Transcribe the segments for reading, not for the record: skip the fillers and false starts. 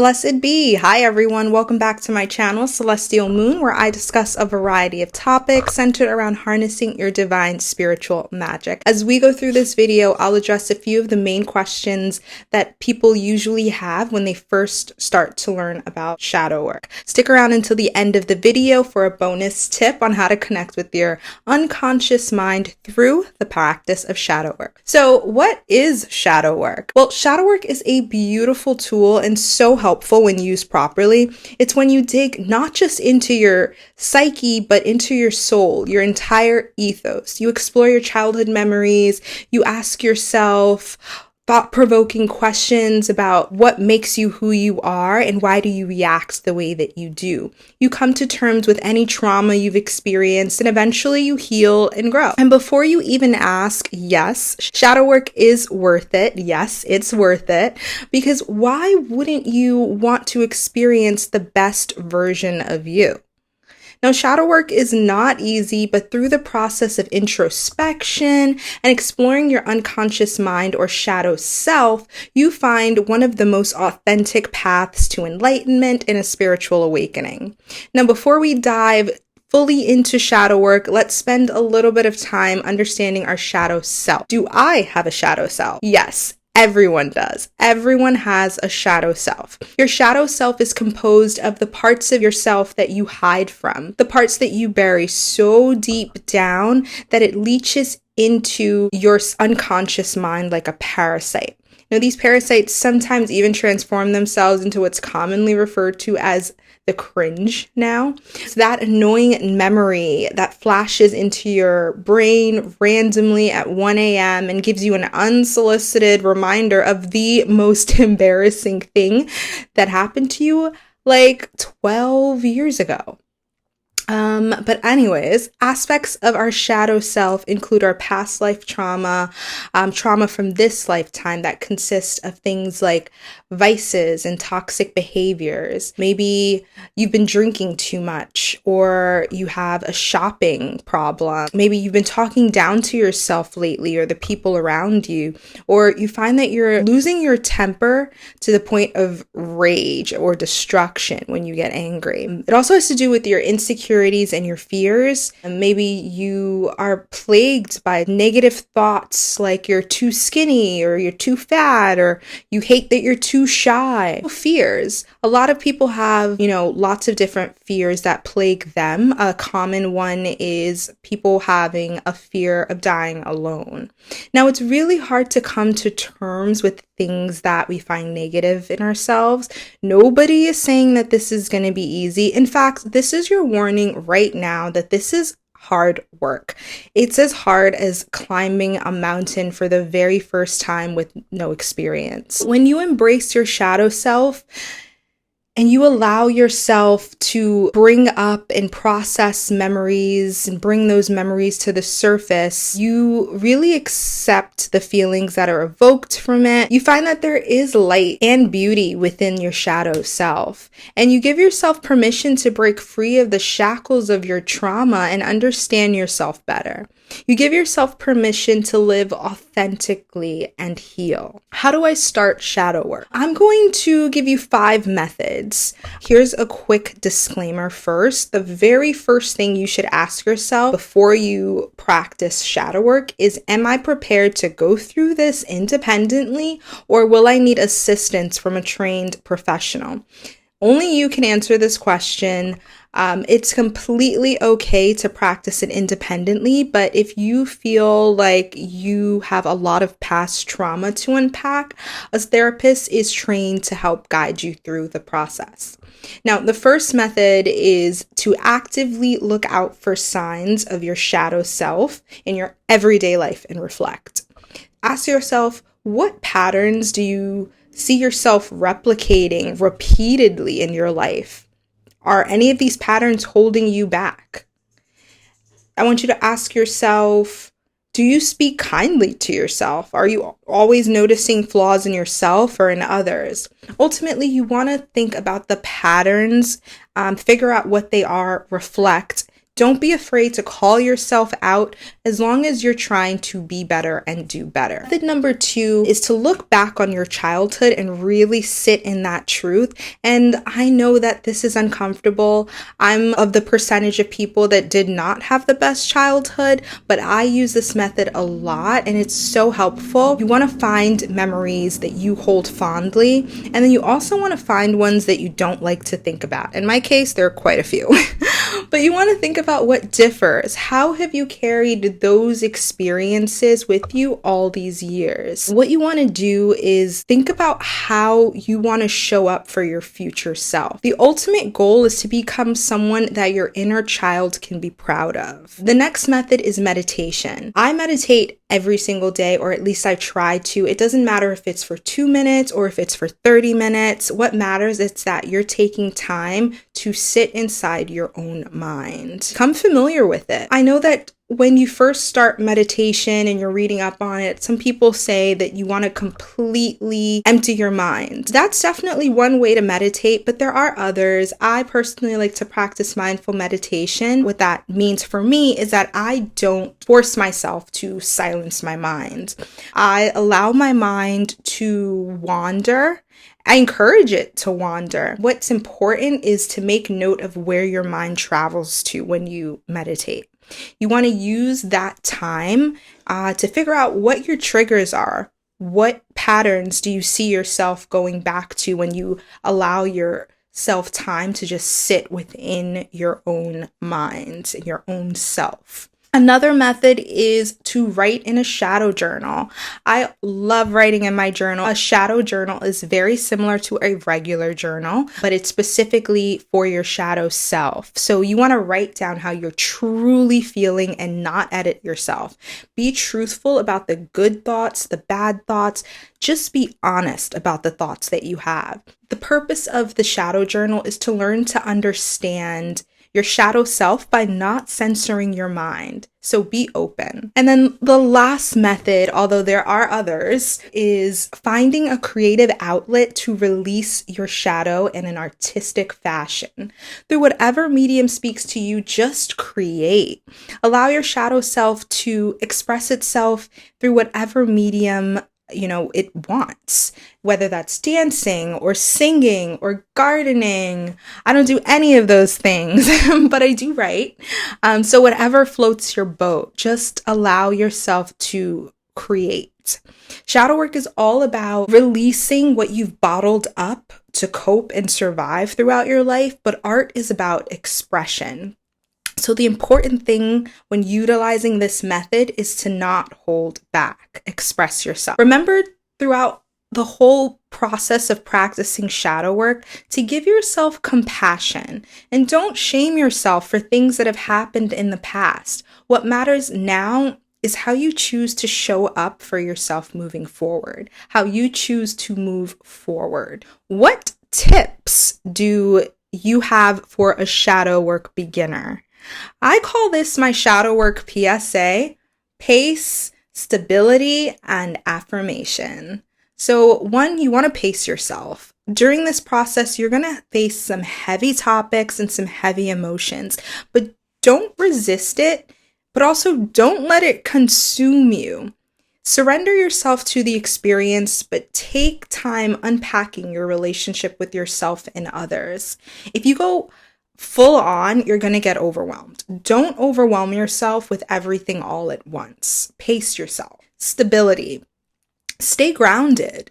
Blessed be. Hi everyone, welcome back to my channel, Celestial Moon, where I discuss a variety of topics centered around harnessing your divine spiritual magic. As we go through this video, I'll address a few of the main questions that people usually have when they first start to learn about shadow work. Stick around until the end of the video for a bonus tip on how to connect with your unconscious mind through the practice of shadow work. So what is shadow work? Well, shadow work is a beautiful tool and so helpful when used properly. It's when you dig not just into your psyche, but into your soul, your entire ethos. You explore your childhood memories. You ask yourself thought-provoking questions about what makes you who you are and why do you react the way that you do. You come to terms with any trauma you've experienced and eventually you heal and grow. And before you even ask, yes, shadow work is worth it. Yes, it's worth it. Because why wouldn't you want to experience the best version of you? Now, shadow work is not easy, but through the process of introspection and exploring your unconscious mind or shadow self, you find one of the most authentic paths to enlightenment and a spiritual awakening. Now, before we dive fully into shadow work, let's spend a little bit of time understanding our shadow self. Do I have a shadow self? Yes. Everyone does. Everyone has a shadow self. Your shadow self is composed of the parts of yourself that you hide from, the parts that you bury so deep down that it leaches into your unconscious mind like a parasite. Now, these parasites sometimes even transform themselves into what's commonly referred to as the cringe now. It's that annoying memory that flashes into your brain randomly at 1 a.m. and gives you an unsolicited reminder of the most embarrassing thing that happened to you like 12 years ago. But anyways, aspects of our shadow self include our past life trauma, trauma from this lifetime that consists of things like vices and toxic behaviors. Maybe you've been drinking too much, or you have a shopping problem. Maybe you've been talking down to yourself lately or the people around you, or you find that you're losing your temper to the point of rage or destruction when you get angry. It also has to do with your insecurities and your fears. And maybe you are plagued by negative thoughts like you're too skinny or you're too fat or you hate that you're too shy. Fears. A lot of people have, lots of different fears that plague them. A common one is people having a fear of dying alone. Now, it's really hard to come to terms with things that we find negative in ourselves. Nobody is saying that this is going to be easy. In fact, this is your warning right now that this is hard work. It's as hard as climbing a mountain for the very first time with no experience. When you embrace your shadow self, and you allow yourself to bring up and process memories and bring those memories to the surface, you really accept the feelings that are evoked from it. You find that there is light and beauty within your shadow self. And you give yourself permission to break free of the shackles of your trauma and understand yourself better. You give yourself permission to live authentically and heal. How do I start shadow work? I'm going to give you 5 methods. Here's a quick disclaimer first. The very first thing you should ask yourself before you practice shadow work is, am I prepared to go through this independently, or will I need assistance from a trained professional? Only you can answer this question. It's completely okay to practice it independently, but if you feel like you have a lot of past trauma to unpack, a therapist is trained to help guide you through the process. Now, the first method is to actively look out for signs of your shadow self in your everyday life and reflect. Ask yourself, what patterns do you see yourself replicating repeatedly in your life? Are any of these patterns holding you back? I want you to ask yourself, do you speak kindly to yourself? Are you always noticing flaws in yourself or in others? Ultimately, you want to think about the patterns, figure out what they are, reflect. Don't be afraid to call yourself out as long as you're trying to be better and do better. Method number 2 is to look back on your childhood and really sit in that truth. And I know that this is uncomfortable. I'm of the percentage of people that did not have the best childhood, but I use this method a lot and it's so helpful. You want to find memories that you hold fondly, and then you also want to find ones that you don't like to think about. In my case, there are quite a few. But you want to think about what differs. How have you carried those experiences with you all these years? What you want to do is think about how you want to show up for your future self. The ultimate goal is to become someone that your inner child can be proud of. The next method is meditation. I meditate every single day, or at least I try to. It doesn't matter if it's for 2 minutes or if it's for 30 minutes. What matters is that you're taking time to sit inside your own mind. Become familiar with it. I know that when you first start meditation and you're reading up on it, some people say that you want to completely empty your mind. That's definitely one way to meditate, but there are others. I personally like to practice mindful meditation. What that means for me is that I don't force myself to silence my mind. I allow my mind to wander. I encourage it to wander. What's important is to make note of where your mind travels to when you meditate. You want to use that time to figure out what your triggers are. What patterns do you see yourself going back to when you allow yourself time to just sit within your own mind, your own self? Another method is to write in a shadow journal. I love writing in my journal. A shadow journal is very similar to a regular journal, but it's specifically for your shadow self. So you want to write down how you're truly feeling and not edit yourself. Be truthful about the good thoughts, the bad thoughts. Just be honest about the thoughts that you have. The purpose of the shadow journal is to learn to understand your shadow self by not censoring your mind. So be open. And then the last method, although there are others, is finding a creative outlet to release your shadow in an artistic fashion. Through whatever medium speaks to you, just create. Allow your shadow self to express itself through whatever medium it wants, whether that's dancing or singing or gardening. I don't do any of those things, but I do write. So whatever floats your boat, just allow yourself to create. Shadow work is all about releasing what you've bottled up to cope and survive throughout your life, but art is about expression. So the important thing when utilizing this method is to not hold back, express yourself. Remember throughout the whole process of practicing shadow work to give yourself compassion and don't shame yourself for things that have happened in the past. What matters now is how you choose to show up for yourself moving forward, how you choose to move forward. What tips do you have for a shadow work beginner? I call this my shadow work PSA: pace, stability, and affirmation. So 1, you want to pace yourself. During this process, you're going to face some heavy topics and some heavy emotions, but don't resist it, but also don't let it consume you. Surrender yourself to the experience, but take time unpacking your relationship with yourself and others. If you go full on, you're going to get overwhelmed. Don't overwhelm yourself with everything all at once. Pace yourself. Stability. Stay grounded.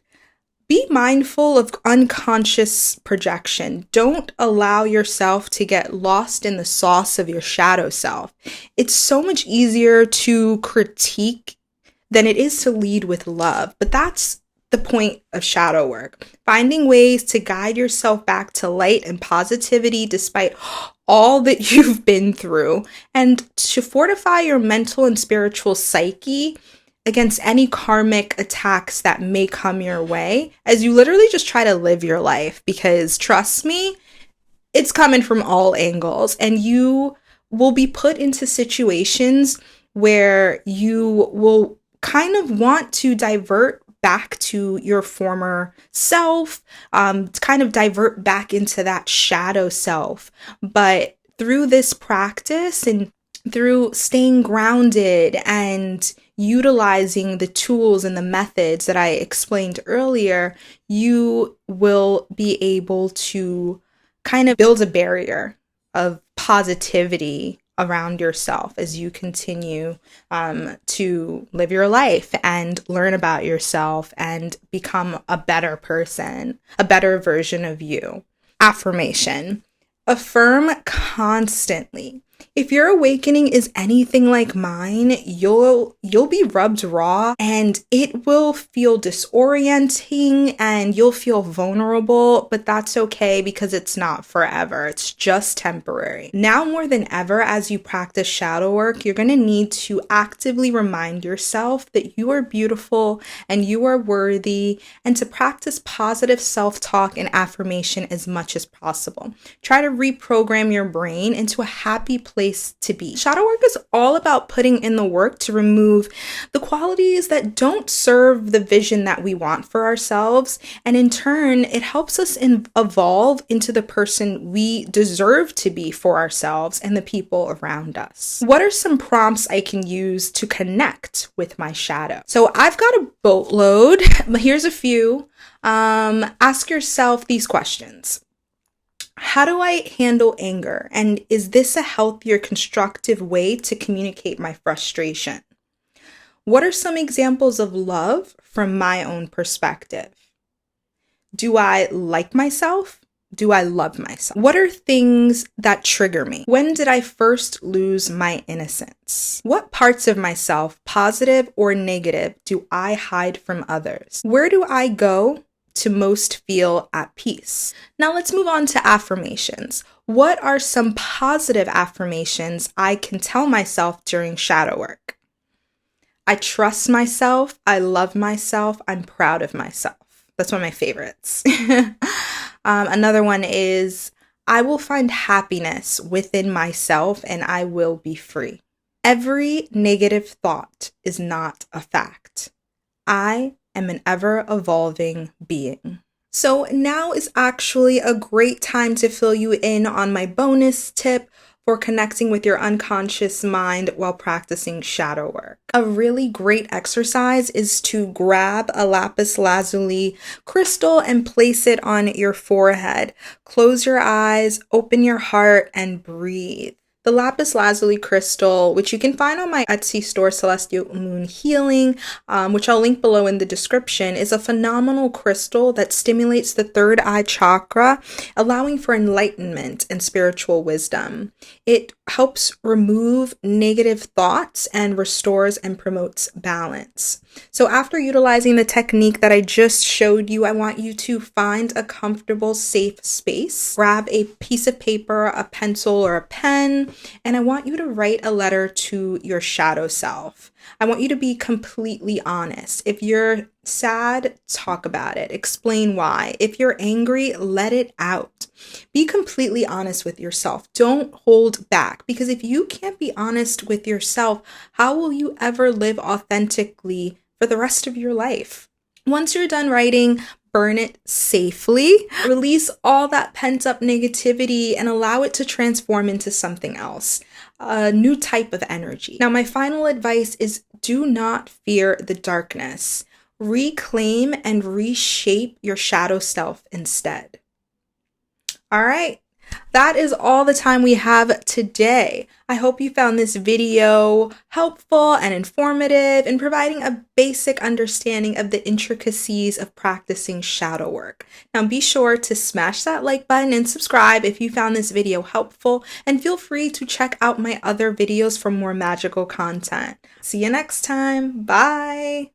Be mindful of unconscious projection. Don't allow yourself to get lost in the sauce of your shadow self. It's so much easier to critique than it is to lead with love, but that's the point of shadow work. Finding ways to guide yourself back to light and positivity despite all that you've been through, and to fortify your mental and spiritual psyche against any karmic attacks that may come your way as you literally just try to live your life, because trust me, it's coming from all angles, and you will be put into situations where you will kind of want to divert back to your former self, kind of divert back into that shadow self. But through this practice and through staying grounded and utilizing the tools and the methods that I explained earlier, you will be able to kind of build a barrier of positivity around yourself as you continue to live your life and learn about yourself and become a better person, a better version of you. Affirmation. Affirm constantly. If your awakening is anything like mine, you'll be rubbed raw and it will feel disorienting and you'll feel vulnerable, but that's okay because it's not forever. It's just temporary. Now more than ever, as you practice shadow work, you're going to need to actively remind yourself that you are beautiful and you are worthy, and to practice positive self-talk and affirmation as much as possible. Try to reprogram your brain into a happy place to be. Shadow work is all about putting in the work to remove the qualities that don't serve the vision that we want for ourselves, and in turn it helps us evolve into the person we deserve to be for ourselves and the people around us. What are some prompts I can use to connect with my shadow? So I've got a boatload, but here's a few. Ask yourself these questions. How do I handle anger? And is this a healthier, constructive way to communicate my frustration? What are some examples of love from my own perspective? Do I like myself? Do I love myself? What are things that trigger me? When did I first lose my innocence? What parts of myself, positive or negative, do I hide from others? Where do I go to most feel at peace? Now let's move on to affirmations. What are some positive affirmations I can tell myself during shadow work? I trust myself. I love myself. I'm proud of myself. That's one of my favorites. Another one is, I will find happiness within myself and I will be free. Every negative thought is not a fact. I am an ever-evolving being. So now is actually a great time to fill you in on my bonus tip for connecting with your unconscious mind while practicing shadow work. A really great exercise is to grab a lapis lazuli crystal and place it on your forehead. Close your eyes, open your heart, and breathe. The lapis lazuli crystal, which you can find on my Etsy store, Celestial Moon Healing, which I'll link below in the description, is a phenomenal crystal that stimulates the third eye chakra, allowing for enlightenment and spiritual wisdom. It helps remove negative thoughts and restores and promotes balance. So after utilizing the technique that I just showed you, I want you to find a comfortable, safe space. Grab a piece of paper, a pencil, or a pen, and I want you to write a letter to your shadow self. I want you to be completely honest. If you're sad, talk about it. Explain why. If you're angry, let it out. Be completely honest with yourself. Don't hold back, because if you can't be honest with yourself, how will you ever live authentically for the rest of your life? Once you're done writing, burn it safely. Release all that pent-up negativity and allow it to transform into something else, a new type of energy. Now, my final advice is, do not fear the darkness. Reclaim and reshape your shadow self instead. All right. That is all the time we have today. I hope you found this video helpful and informative in providing a basic understanding of the intricacies of practicing shadow work. Now be sure to smash that like button and subscribe if you found this video helpful, and feel free to check out my other videos for more magical content. See you next time. Bye.